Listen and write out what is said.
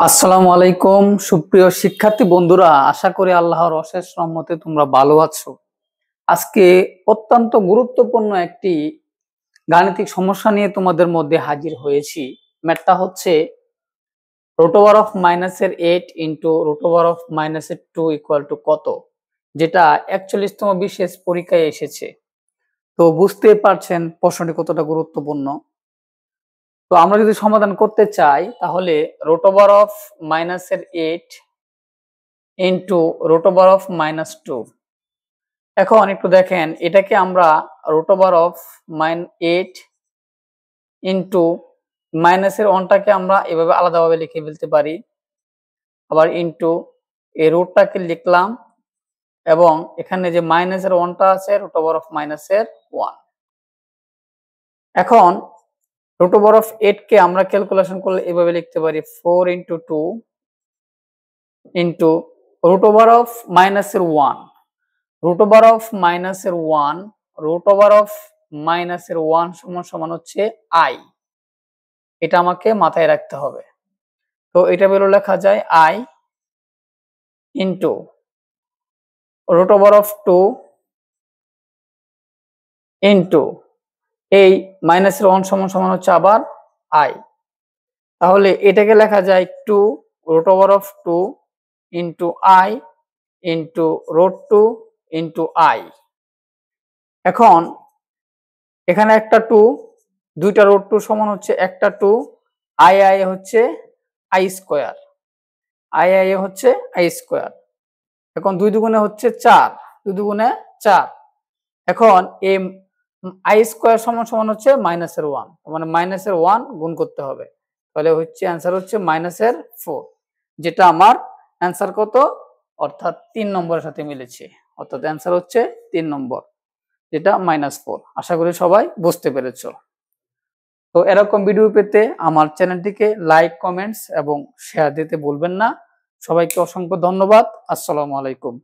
আসসালামু আলাইকুম সুপ্রিয় শিক্ষার্থী বন্ধুরা, আশা করি আল্লাহর অশেষ রহমতে তোমরা ভালো আছো। আজকে অত্যন্ত গুরুত্বপূর্ণ একটি গাণিতিক সমস্যা নিয়ে তোমাদের মধ্যে হাজির হয়েছি। ম্যাথটা হচ্ছে √−8 ইন্টু √−2 ইকুয়াল টু কত, যেটা 41তম বিশেষ পরীক্ষায় এসেছে। তো বুঝতে পারছেন প্রশ্নটি কতটা গুরুত্বপূর্ণ। তো আমরা যদি সমাধান করতে চাই তাহলে √−8 ইন্টু √−2। এখন একটু দেখেন, এটাকে আমরা √8 ইন্টু মাইনাসের ওয়ানটাকে আমরা এভাবে আলাদাভাবে লিখে ফেলতে পারি, আবার ইন্টু এই রুটটাকে লিখলাম এবং এখানে যে মাইনাসের ওয়ানটা আছে √−1। এখন √8 কে আমরা ক্যালকুলেশন করলে এভাবে লিখতে পারি 4 ইন্টু 2 ইন্টু √−1 √−1 সমান হচ্ছে i। এটা আমাকে মাথায় রাখতে হবে। তো এটা বেরো লেখা যায় i ইন্টু √2 ইন্টু এই -1 সমান হচ্ছে আবার i। তাহলে এটাকে লেখা যায় 2 √2 into i into √2 into i। এখন এখানে একটা 2, দুইটা √2 সমান হচ্ছে একটা 2, i হচ্ছে i স্কয়ার, i হচ্ছে i স্কয়ার। এখন 2 দুগুণে হচ্ছে 4, 2 দুগুণে 4। এখন এই i স্কয়ার সমান হচ্ছে -1, মানে -1 গুণ করতে হবে। তাহলে হচ্ছে অ্যান্সার হচ্ছে -4, যেটা আমার অ্যান্সার কত, অর্থাৎ 3 নম্বরের সাথে মিলেছে। অর্থাৎ অ্যান্সার হচ্ছে 3 নম্বর, যেটা -4। আশা করি সবাই বুঝতে পেরেছো। তো এরকম ভিডিও পেতে আমার চ্যানেলটিকে লাইক, কমেন্টস এবং শেয়ার দিতে ভুলবেন না। সবাইকে অসংখ্য ধন্যবাদ। আসসালামু আলাইকুম।